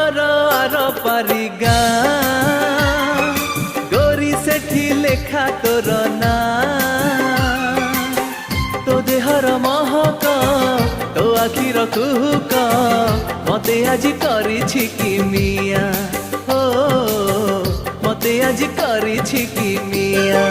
ସାଗର ଆର ପାରି ଗାଁ ଗୋରି ସେଠି ଲେଖା ତୋର ନାଁ ତୋ ଦେହର ମହକ ତୋ ଆଖିର କୁହୁକ ମତେ ଆଜି କରିଛି କି ମିଆ ଓ ମତେ ଆଜି କରିଛି କି ମିଆ।